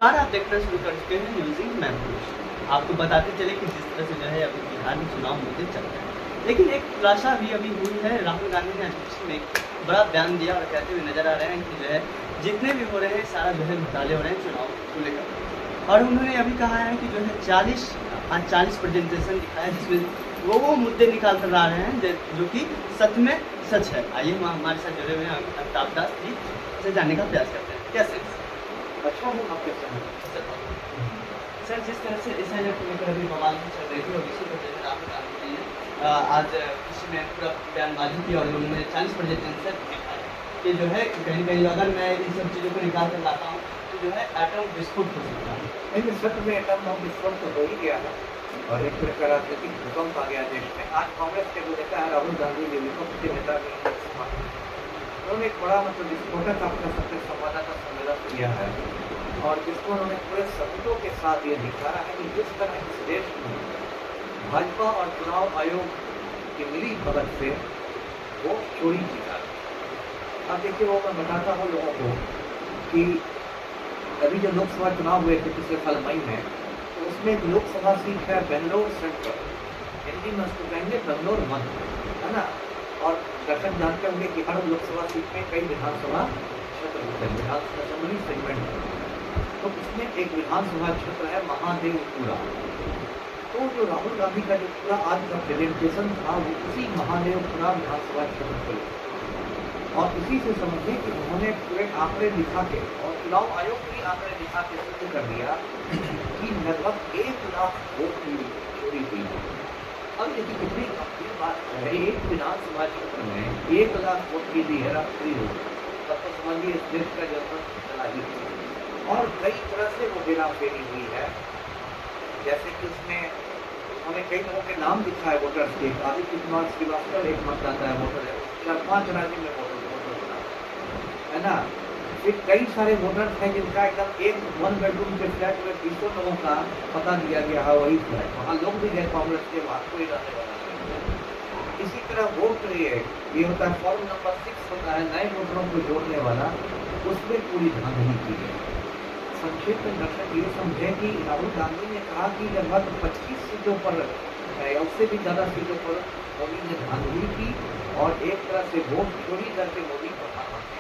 और आप देखना शुरू कर चुके हैं न्यूज़िंग मैं पुरुष। आपको बताते चले कि जिस तरह से जो है अभी बिहार में चुनाव मुद्दे चल रहे हैं। लेकिन एक खुलासा अभी हुई है, राहुल गांधी ने आज में एक बड़ा बयान दिया और कहते हुए नज़र आ रहे हैं कि जो है जितने भी हो रहे हैं सारा जो है घोटाले हो रहे हैं चुनाव को लेकर। और उन्होंने अभी कहा है कि जो है 40 प्रेजेंटेशन दिखाया जिसमें वो मुद्दे निकाल कर ला रहे हैं जो कि सच में सच है। आइए हम हमारे साथ जुड़े हुए हैं अमिताभ दास जी से जानने का प्रयास करते हैं। कैसे अच्छा हूँ आप कैसे हैं? सर, जिस तरह से इस को लेकर अभी बवाल भी चल रही थी और इसी वजह से राहुल गांधी ने आज किसी में पूरा बयानबाजी की और उन्होंने 40 प्रेजेंटेशन दिखाया कि जो है कहीं कहीं अगर मैं इन सब चीज़ों को निकाल कर लाता हूँ तो जो है एटम विस्फोट हो सकता है। लेकिन सत्र में एटम बम विस्फोट तो हो ही गया है और एक तरह का राजनीतिक भूकंप आ गया देश में। आज कांग्रेस के जो नेता है राहुल गांधी ने विपक्ष के नेता उन्होंने एक बड़ा विस्फोटक अपना सत्य संवाददाता सम्मेलन किया है और जिसको उन्होंने पूरे सबूतों के साथ ये दिखाया है कि जिस तरह इस देश में भाजपा और चुनाव आयोग की मिली भगत से वो चोरी की जा रही है। अब देखिए वो मैं बताता हूँ लोगों को कि अभी जो लोकसभा चुनाव हुए थे पिछले साल मई में, तो उसमें एक लोकसभा सीट है बेंगलोर सेंट्रल, हिंदी में उसको कहेंगे बेंगलोर मध्य, है ना। और दर्शक जानते होंगे कि हर लोकसभा सीट में कई विधानसभा क्षेत्र होते हैं, विधानसभा असेंबली सेगमेंट। तो इसमें एक विधानसभा क्षेत्र है महादेवपुरा। तो जो राहुल गांधी का जो पूरा आज का प्रेजेंटेशन था वो उसी महादेवपुरा विधानसभा क्षेत्र को और इसी से समझिए कि उन्होंने पूरे आंकड़े दिखा के और चुनाव आयोग के आंकड़े दिखा के सिद्ध कर दिया कि लगभग 1 लाख वोट की चोरी हुई है। अब देखिए कितनी गंभीर बात है, एक विधानसभा क्षेत्र में 1 लाख वोट की दी है राष्ट्रीय वोट, तब तो समझिए इस देश का जनमत चला ही और कई तरह से वो हेराफेरी हुई है। जैसे कि उसमें उन्होंने कई लोगों के नाम दिखा है वोटर्स के, आदित्य कुमार श्रीवास्तव एक मतदाता है वोटर है, 4-5 राज्य में वोटर है ना। फिर कई सारे वोटर्स हैं जिनका एकदम एक 1 बेडरूम के फ्लैट में 200 लोगों का पता दिया गया है, वही फ्लैट वहाँ लोग भी गए कांग्रेस के, वहाँ कोई रहने वाला नहीं। इसी तरह वोट ये होता है फॉर्म नंबर 6 होता है नए वोटरों को जोड़ने वाला, उसमें पूरी धांधली की गई। संक्षेप में दर्शक ये समझे कि राहुल गांधी ने कहा कि लगभग 25 सीटों पर उससे भी ज़्यादा सीटों पर मोदी ने धांधली की और एक तरह से वोट चोरी करके मोदी प्रधानमंत्री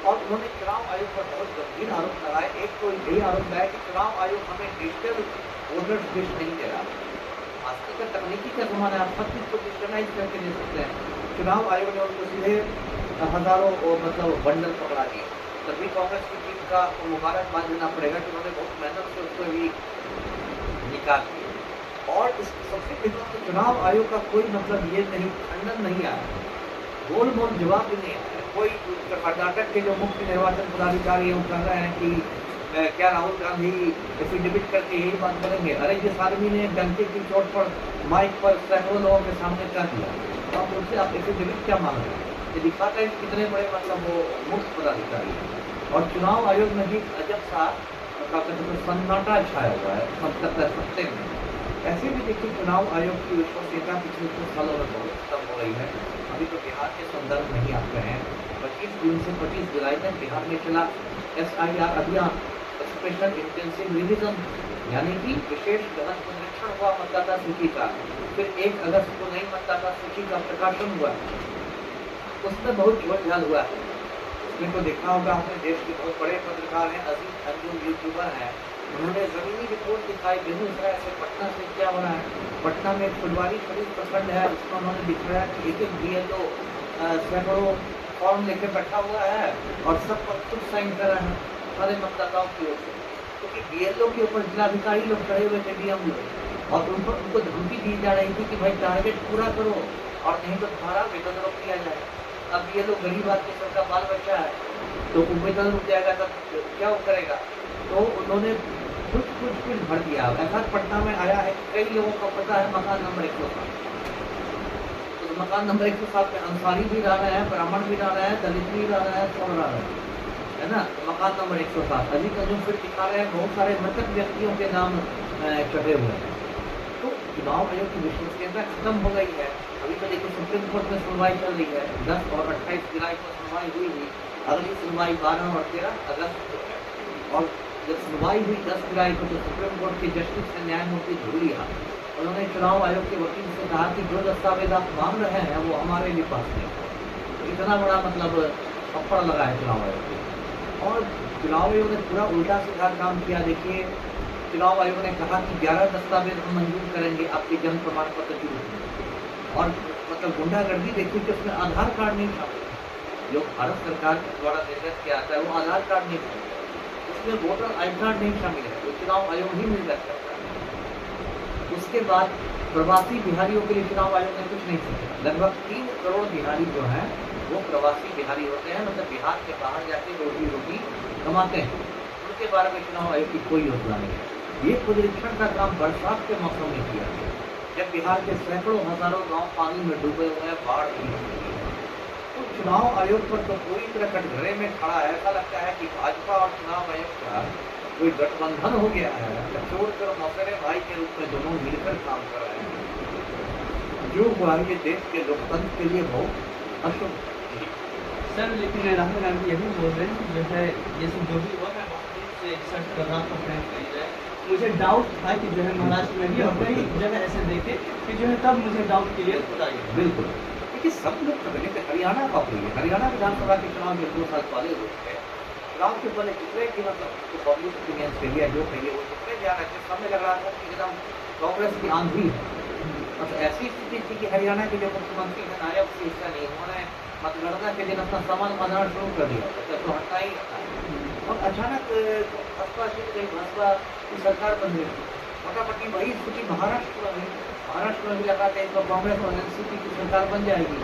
और उन्होंने चुनाव आयोग पर बहुत गंभीर आरोप लगाए। एक तो यही आरोप लगाया कि चुनाव आयोग हमें डिजिटल वोटर्स लिस्ट नहीं दे रहा। आजकल का तकनीकी का जमाना है, आप सब चीज़ को डिजिटलाइज करके दे सकते हैं। चुनाव आयोग ने उनको सीधे हजारों बंडल पकड़ा दिए। तभी कांग्रेस की टीम का मुबारकबाद देना पड़ेगा कि उन्होंने बहुत मेहनत से उसको भी निकाल दिया। और इस सबसे पहले चुनाव आयोग का कोई ये नहीं खंडन नहीं आया, गोल मोल जवाब भी नहीं आया। कोई कर्नाटक के जो मुख्य निर्वाचन पदाधिकारी हैं कह रहे हैं कि क्या राहुल गांधी एफिडेविट करके यही बात करेंगे? अरे जिस आदमी ने डंके की चोट पर माइक पर सैकड़ों लोगों के सामने कह दिया, तो आप उनसे आप एफिडेविट क्या मांग रहे हैं? ये दिखाता है कितने बड़े वो मुख्य पदाधिकारी हैं। और चुनाव आयोग में भी अजब सा सन्नाटा छाया हुआ है सब तक सत्ते में। ऐसे भी देखिए चुनाव आयोग की विश्वसनीयता पिछले कुछ सालों में बहुत कम हो रही है। अभी तो बिहार के संदर्भ नहीं आप रहे हैं, 25 जून से 25 जुलाई तक बिहार में चला SIR अभियान, स्पेशल इंटेंसिव रिविजन, यानी कि विशेष गहन पुनरीक्षण हुआ मतदाता सूची का। फिर 1 अगस्त को नई मतदाता सूची का प्रकाशन हुआ, उसमें बहुत झोल-झाल हुआ है। उसमें तो देखा होगा आपने, देश के बहुत बड़े पत्रकार हैं, अजीज अंजुम यूट्यूबर हैं, उन्होंने जमीनी रिपोर्ट दिखाई बेगूसराय से पटना से क्या हो रहा है। पटना में फुलवारी खरीद प्रखंड है, उसमें उन्होंने दिखाया कि एक BLO सैकड़ों फॉर्म लेकर बैठा हुआ है और सब पर खुद साइन कर रहे हैं सारे मतदाताओं की ओर से, क्योंकि BLO के ऊपर जिलाधिकारी लोग खड़े हुए थे, DM लोग, और उनको धमकी दी जा रही थी कि भाई टारगेट पूरा करो और नहीं तो तुम्हारा वेतन रोक दिया जाए। अब ये लोग गरीब आदमी सबका बाल बच्चा है, तो वेतन रुक जाएगा तब क्या वो करेगा? तो उन्होंने कुछ भर दिया। ऐसा पटना में आया है, कई लोगों को पता है मकान नंबर 107, तो मकान नंबर 107 में अंसारी भी रह रहे हैं, ब्राह्मण भी रह रहे हैं, दलित भी रह रहे हैं, सब रह रहे हैं, है ना। तो मकान नंबर 107 अजीज अंजुम फिर दिखा रहे हैं, बहुत सारे मृतक व्यक्तियों के नाम चढ़े हुए हैं। तो चुनाव आयोग की विश्वसनीयता खत्म हो गई है। अभी तो देखिए सुप्रीम कोर्ट में सुनवाई चल रही है, 10 और 28 जुलाई को सुनवाई हुई, अगली सुनवाई 12 और 13 अगस्त को है। और जब सुनवाई हुई 10 जुलाई को, तो सुप्रीम कोर्ट के जस्टिस हैं न्यायमूर्ति धुलिया, उन्होंने चुनाव आयोग के वकील से कहा कि जो दस्तावेज आप मांग रहे हैं वो हमारे लिए पास नहीं है। इतना बड़ा मतलब थप्पड़ लगा है चुनाव आयोग को। और चुनाव आयोग ने पूरा उल्टा सीधा काम किया। देखिए, चुनाव आयोग ने कहा कि 11 दस्तावेज हम मंजूर करेंगे आपके जन्म प्रमाण पत्र के रूप में, और मतलब गुंडागर्दी देखिए कि उसमें आधार कार्ड नहीं शामिल है। जो भारत सरकार के द्वारा निर्गत किया जाता है वो आधार कार्ड नहीं शामिल है, उसमें वोटर आई कार्ड नहीं शामिल है, वो चुनाव आयोग ही निर्गत करता है। उसके बाद प्रवासी बिहारियों के लिए चुनाव आयोग ने कुछ नहीं सोचा। लगभग 3 करोड़ बिहारी जो हैं वो प्रवासी बिहारी होते हैं, मतलब बिहार के बाहर जाके रोजी रोटी कमाते हैं। उनके बारे में चुनाव आयोग की कोई योजना नहीं है। ये पुनरीक्षण का काम बरसात के मौसम में किया गया, जब बिहार के सैकड़ों हजारों गांव पानी में डूबे हुए हैं, बाढ़ भी हो रही है। तो चुनाव आयोग पर तो पूरी तरह कटघरे में खड़ा है। ऐसा लगता है कि भाजपा और चुनाव आयोग का कोई गठबंधन हो गया है, छोड़कर मौसेरे भाई के रूप में दोनों मिलकर काम कर रहे हैं। जो हुआ ये देश के लोकतंत्र के लिए बहुत अशुभ। सर, लेकिन राहुल गांधी ये भी बोल रहे हैं कि जो है ये सब जो भी हुआ मैं बहुत से रिसर्च कर रहा था फ्रेंड करी जाए, मुझे डाउट था कि जो है महाराष्ट्र में भी और कई जगह ऐसे देखे कि जो है तब मुझे डाउट क्लियर हो गया। बिल्कुल, क्योंकि सब लोग पहले कि हरियाणा का हुई, हरियाणा विधानसभा के चुनाव में 2 साल पहले हुए थे। चुनाव के पहले जितने की मतलब पब्लिक ओपिनियन कहिए जो कहिए वो जितने जा रहे थे, सामने लग रहा था कि एकदम कांग्रेस की आंधी है। मतलब ऐसी स्थिति थी कि हरियाणा के जो मुख्यमंत्री है नायब उससे हिस्सा नहीं, उन्होंने मतगणना के दिन अपना सामान बांधना शुरू कर दिया, तो हटना ही हटना है। और अचानक भाजपा भाजपा की सरकार बन गई। मोटामोटी वही स्थिति महाराष्ट्र में हुई। महाराष्ट्र में भी लगा था तो कांग्रेस और एनसीपी की सरकार बन जाएगी,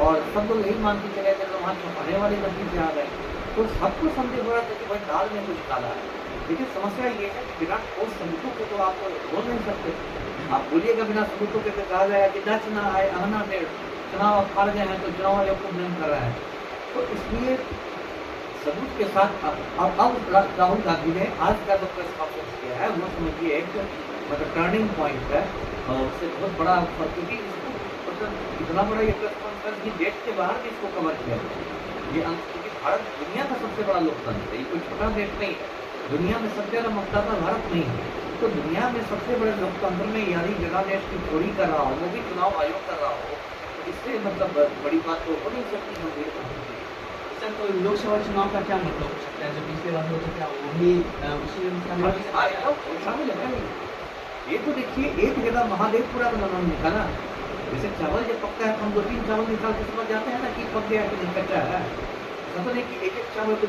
और सब लोग यही मान के चले थे, तो वहाँ छुपाने वाले नतीजे आ गए। तो सबको संदेह हो रहा था कि भाई दाल में कुछ काला है। लेकिन समस्या ये है कि बिना ठोस सबूतों को तो आप बोल नहीं सकते। आप बोलिएगा बिना सबूतों के कहा जाएगा कि दस ना आए अहना में चुनाव हार गए हैं तो चुनाव आयोग को ब्लेम कर रहा है। तो इसलिए सबूत के साथ अब राहुल गांधी ने आज का जो प्रेस कॉन्फ्रेंस किया है वो समझिए एक मतलब टर्निंग पॉइंट है, और उससे बहुत बड़ा, क्योंकि इसको मतलब इतना बड़ा ये प्रेस कॉन्फ्रेंस की देश के बाहर भी इसको कवर किया ये, क्योंकि भारत दुनिया का सबसे बड़ा लोकतंत्र है, ये कोई छोटा देश नहीं है। दुनिया में सबसे ज़्यादा मतदाता भारत नहीं है, तो दुनिया में सबसे बड़े लोकतंत्र में यानी जनादेश की चोरी कर रहा हो, वो भी चुनाव आयोग कर रहा हो, इससे मतलब बड़ी बात तो हो नहीं सकती। हम सर, तो लोकसभा चुनाव का क्या मतलब हो सकता है? जो पिछले बार हुआ था क्या वो भी उसी में शामिल है? ये तो देखिए एक जगह महादेवपुरा का नाम लिखा ना, जैसे चावल जब पकता है हम 2-3 चावल निकाल के समझ जाते हैं ना कि पक गया कि नहीं कच्चा है, ऐसा नहीं कि एक चावल को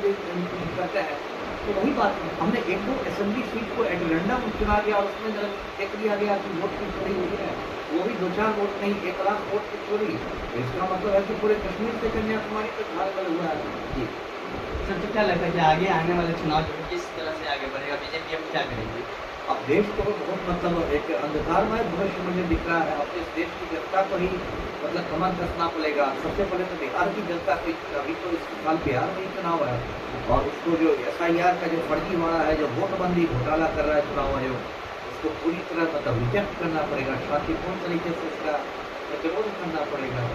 करता है। तो वही बात है, हमने 1-2 असेंबली सीट को एट रैंडम चुना दिया और उसमें देख लिया गया कि वोट की चोरी हुई है, वो भी 2-4 वोट नहीं 1 लाख वोट की चोरी। इसका मतलब है कि पूरे कश्मीर से कन्याकुमारी तक झारखंड हुआ है। जी सर, तो क्या लगता है कि आगे आने वाले चुनाव जो किस तरह से आगे बढ़ेगा? बीजेपी अब क्या करेगी? अब देश को बहुत मतलब एक अंधकारमय भविष्य मुझे दिख रहा है। अब इस देश की जनता को ही मतलब कमर कसना पड़ेगा। सबसे पहले तो बिहार की जनता को, अभी तो इस साल बिहार में ही चुनाव है, और उसको जो SIR का जो फर्जीवाड़ा है, जो वोटबंदी घोटाला कर रहा है चुनाव आयोग, उसको पूरी तरह मतलब रिजेक्ट करना पड़ेगा, शांतिपूर्ण तरीके से इसका प्रतिरोध करना पड़ेगा।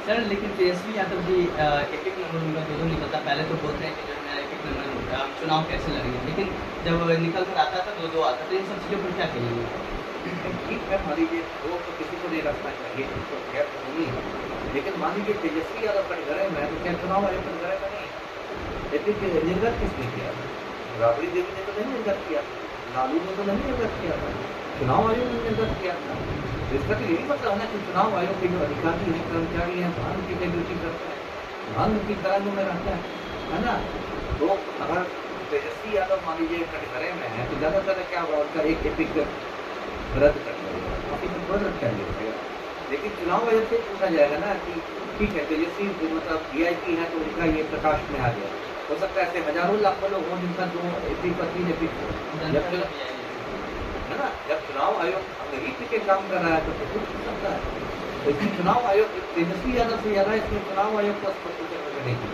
सर, लेकिन तेजस्वी यादव जी एक नंबर उनका दो निकलता, पहले तो बोलते हैं कि जो मेरा एक नंबर चुनाव कैसे लड़ेंगे, लेकिन जब निकल कर आता था 2-2 आता, तो इन सब चीज़ों पर क्या कहेंगे? ठीक है, मान लीजिए वो तो किसी को नहीं रखना चाहिए, तो खैर नहीं है, लेकिन मान लीजिए तेजस्वी यादव कटघरे में है तो क्या चुनाव आयोग कटघरे में नहीं? लेकिन निर्गत किसने किया? राबड़ी देवी ने तो नहीं निर्गत किया, लालू ने तो नहीं निर्गत किया था, चुनाव आयोग ने निर्गत किया था। इसका तो यही मतलब है ना कि चुनाव आयोग के जो अधिकारी हैं, कर्मचारी हैं, भांग की ड्यूटी करते हैं, भांग की तरंगों में रहता है ना। तो अगर तेजस्वी यादव मान लीजिए कटघरे में है तो ज़्यादातर क्या होगा, उनका एक एपिक रद्द कर देगा, रद्द कर देगा। लेकिन चुनाव आयोग से पूछा जाएगा ना कि ठीक है तेजस्वी मतलब VIP है तो उनका ये प्रकाश में आ गया, हो सकता है ऐसे हजारों लाखों लोग हों जिनका 2 एपिक और 3 एपिक है ना। जब चुनाव आयोग अंग्रेजी के काम कर रहा है तो कुछ हो सकता है, लेकिन चुनाव आयोग तेजस्वी यादव से ज़्यादा इसमें चुनाव आयोग को स्पष्ट करने की।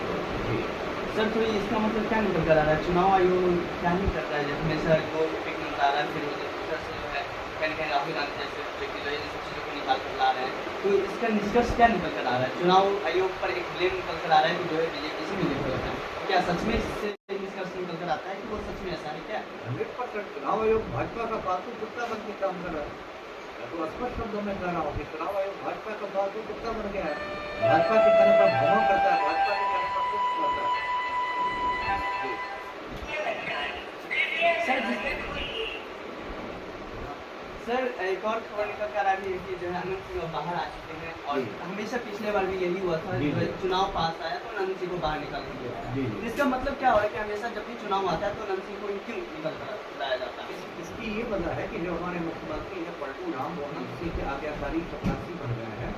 सर, तो इसका मतलब क्या निकल कर आ रहा है? चुनाव आयोग क्या नहीं करता है? जब हमेशा 2 पिक नंबर आ रहा है, फिर दूसरा से जो है कहीं राहुल गांधी जैसे व्यक्ति जो है इन सब चीज़ों को निकाल कर ला रहे हैं, तो इसका निष्कर्ष क्या निकल कर आ रहा है? चुनाव आयोग पर एक ब्लेम निकल कर आ रहा है कि जो है बीजेपी से मिले हुए हैं। क्या सच में इससे निष्कर्ष निकल कर आता है कि वो सच में ऐसा है? क्या? 100% चुनाव आयोग भाजपा का पालतू कुत्ता बन के काम कर रहा है। मैं तो स्पष्ट शब्दों में कह रहा हूँ कि चुनाव आयोग भाजपा का पालतू कुत्ता बन गया है। भाजपा के कहने पर भौं करता है, भाजपा के कहने पर कुछ करता है। सर एक और खबर निकल कर आ रही है कि जो है अनंत सिंह बाहर आ चुके हैं और जी। हमेशा पिछले बार भी यही हुआ था, जी, जो है जी। चुनाव पास आया तो अनंत सिंह को बाहर निकाल दिया जी, गया। जी। इसका मतलब क्या हो रहा है कि हमेशा जब भी चुनाव आता है तो अनंत सिंह को क्यों निकल कर लाया जाता है? इसकी ये वजह है कि जो हमारे मुख्यमंत्री हैं पलटू राम वो अनंत सिंह के आज्ञाकारी चपरासी बन गए हैं,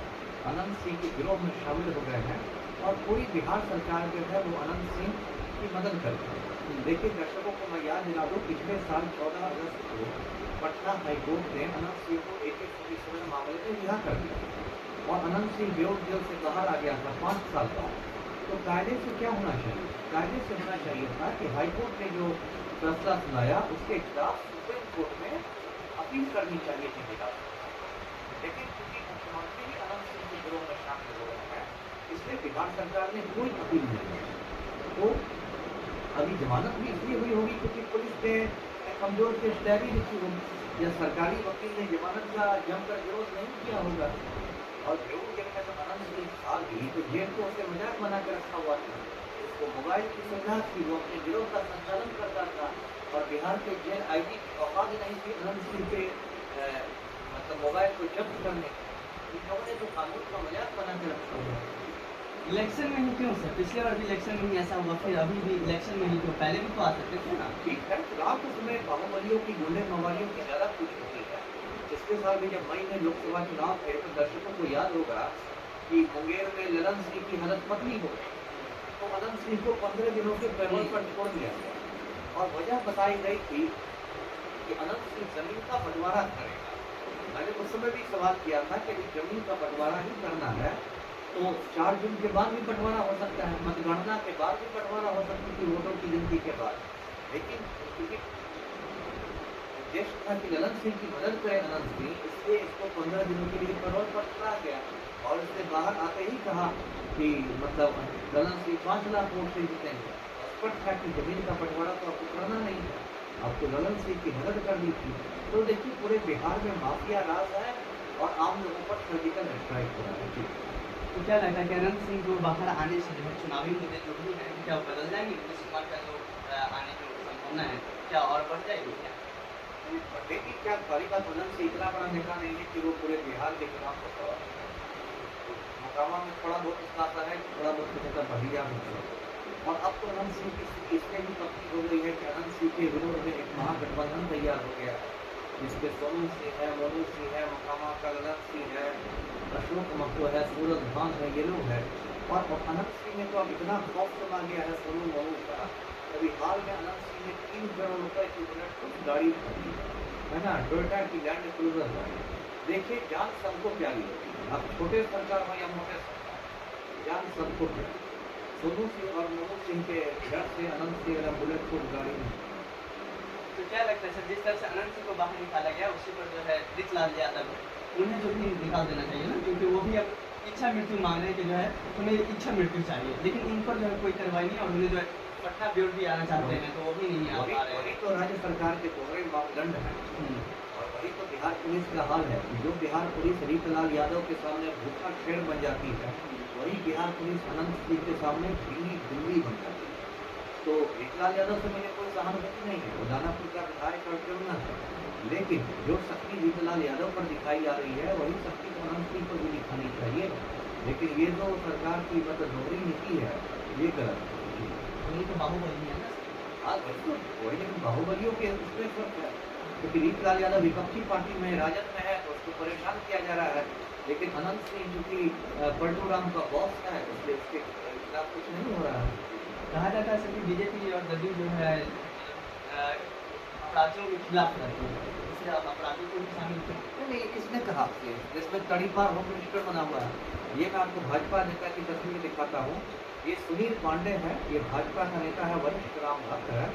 अनंत सिंह के गिरोह में शामिल हो गए हैं और पूरी बिहार सरकार जो है वो अनंत सिंह की मदद करती है। देखिए दर्शकों को मैं याद दिला दूँ, पिछले साल 14 अगस्त को पटना हाईकोर्ट ने अनंत सिंह को AK-47 मामले में रिहा कर दिया और अनंत सिंह बेऊर जेल से बाहर आ गया था 5 साल बाद। तो कायदे से क्या होना चाहिए? कायदे से होना चाहिए था कि हाईकोर्ट ने जो फैसला सुनाया उसके खिलाफ सुप्रीम कोर्ट में अपील करनी चाहिए थी बिहार। लेकिन क्योंकि मुख्यमंत्री ही अनंत सिंह के गिरोह में शामिल हो रहे हैं, इसलिए बिहार सरकार ने कोई अपील नहीं की। तो अभी जमानत भी इसलिए हुई होगी क्योंकि पुलिस ने कमजोर केस डायरी लिखी होगी या सरकारी वकील ने जमानत का जमकर विरोध नहीं किया होगा। और बेऊर जेल में जब अनंत सिंह आ गई तो जेल को उसे मजाक बना कर रखा हुआ था, उसको मोबाइल की सुविधा थी, वो अपने गिरोह का संचालन करता था और बिहार के जेल IG की औकात नहीं थी अनंत सिंह के मतलब मोबाइल को जब्त करने की। इन लोगों ने तो कानून का मजाक बना कर रखा हुआ है। इलेक्शन में ही क्यों सर? पिछले बार भी इलेक्शन में ही ऐसा हुआ, फिर अभी भी इलेक्शन में ही क्यों? पहले भी तो आ सकते थे ना। ठीक है, चुनाव के समय बाहुबलियों की गुंडे मवालियों की ज्यादा पूछ होती है। पिछले साल भी जब मई में लोकसभा चुनाव थे तो दर्शकों को याद होगा कि मुंगेर में ललन सिंह की हालत पतली हो गई, तो अनंत सिंह को 15 दिनों के पैरोल पर छोड़ दिया गया और वजह बताई गई थी कि अनंत सिंह जमीन का बंटवारा करेगा। मैंने उस समय भी सवाल किया था कि जमीन का बंटवारा ही करना है तो 4 जून के बाद भी बंटवारा हो सकता है, मतगणना के बाद भी बंटवारा हो सकती थी, वोटों की गिनती के बाद। लेकिन क्योंकि उद्देश्य था कि ललन सिंह की मदद करे अनंत सिंह, इसलिए इसको 15 दिनों के लिए पैरोल पर छोड़ा गया और इसने बाहर आते ही कहा कि मतलब ललन सिंह 5 लाख वोट से जीतेंगे। स्पष्ट था कि जमीन का बंटवारा तो आपको करना नहीं था, आपको ललन सिंह की मदद करनी थी। तो देखिए पूरे बिहार में माफिया राज है और आम लोगों पर सर्जिकल स्ट्राइक हो रहा है। तो क्या लगता है कि अनंत सिंह को बाहर आने से जो है चुनावी मुद्दे जो भी हैं क्या वो बदल जाएंगे? नीतीश कुमार का जो आने की संभावना है क्या और बढ़ जाएगी क्या? देखिए क्या सारी बात अनंत से इतना बड़ा नेता नहीं है कि वो पूरे बिहार के खिलाफ होता है। मोकामा में थोड़ा बहुत इसका असर है, थोड़ा बहुत कुछ ऐसा बढ़िया होता है। और अब तो अनंत सिंह की स्थिति इसलिए भी पक्की हो गई है कि अनंत सिंह के विरोध में एक महागठबंधन तैयार हो गया है, जिसमें सोनू सिंह है, मोनू सिंह है, मोकामा का ललन सिंह है, अशोक महतो है, सूरज भान है, ये लोग है। और अनंत सिंह ने तो अब इतना खौफ सुना गया है सोनू मोनू का। अभी हाल में अनंत सिंह ने 3 करोड़ रुपए की बुलेट प्रूफ गाड़ी खरीदी है ना, टोयोटा की लैंड क्रूजर गाड़ी। देखिए जान सबको प्यारी होती है, अब छोटे सरकार हो या मोटे सरकार, जान सबको प्यारी। सोनू सिंह और मोनू सिंह के घर से अनंत सिंह वाला बुलेट प्रूफ गाड़ी नहीं। तो क्या लगता है सर, जिस तरह से अनंत सिंह को बाहर निकाला गया उसी पर जो है रितलाल यादव उन्हें जो भी निकाल देना चाहिए ना, क्योंकि वो भी अब इच्छा मृत्यु मांग रहे हैं कि जो है उन्हें इच्छा मृत्यु चाहिए, लेकिन उन पर जो है कोई कार्रवाई नहीं और उन्हें जो है पटना ब्यूरो भी आना चाहते हैं तो वो भी नहीं आ पा रहे वही हैं। तो राज्य सरकार के दोहरे मापदंड है और वही तो बिहार पुलिस का हाल है कि जो बिहार पुलिस रीतलाल यादव के सामने भूखा शेर बन जाती है, वही बिहार पुलिस अनंत सिंह के सामने ढीली बिल्ली बन जाती है। तो रीतलाल यादव से मुझे कोई सहानुभूति नहीं है, वो दानापुर का विधायक और क्रिमिनल है, लेकिन जो शक्ति रीतलाल यादव पर दिखाई जा रही है वही शक्ति तो अनंत सिंह को भी दिखानी चाहिए। लेकिन ये जो सरकार की मतलब दोहरी नीति है ये गलत है। उन्हीं तो बाहुबली है ना। हाँ बिल्कुल वही, लेकिन बाहुबलियों के उसमें फर्क है क्योंकि रीतलाल यादव विपक्षी पार्टी में राजद में है तो उसको परेशान किया जा रहा है, लेकिन अनंत सिंह जो कि पलटू राम का बॉस है इसलिए उसके खिलाफ कुछ नहीं हो रहा है। कहा जाता है कि बीजेपी और जदयू जो है अपराधियों के खिलाफ रहती है, इसलिए आप अपराधियों को भी शामिल करें। नहीं किसने कहा कि जिसमें तड़ीपार होम मिनिस्टर बना हुआ है, ये मैं आपको भाजपा नेता की तस्वीर दिखाता हूँ। ये सुनील पांडे है, ये भाजपा का नेता है, वरिष्ठ राम भक्त है।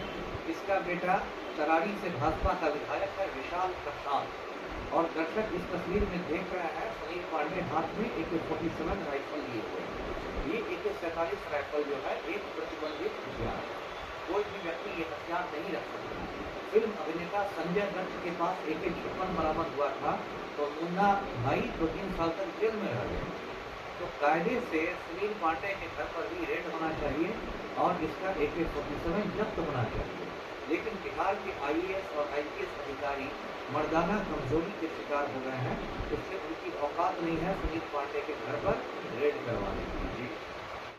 इसका बेटा तरारी से भाजपा का विधायक है विशाल प्रसाद। और दर्शक इस तस्वीर में देख रहे हैं सुनील पांडे हाथ में AK-47 राइफल लिए हुए। ये AK-47 राइफल जो है एक प्रतिबंधित हथियार है, कोई भी व्यक्ति ये हथियार नहीं रख सकता। फिल्म अभिनेता संजय दत्त के पास AK-56 बरामद हुआ था, तो मुन्ना भाई 2-3 साल तक जेल में रह गए। तो कायदे से सुनील पांडे के घर पर भी रेड होना चाहिए और इसका AK-47 जब्त होना चाहिए। लेकिन बिहार के IAS और IPS अधिकारी मर्दाना कमजोरी के शिकार हो गए हैं, इसलिए उनकी औकात नहीं है सुनील पांडे के घर पर रेड करवाने की। जी।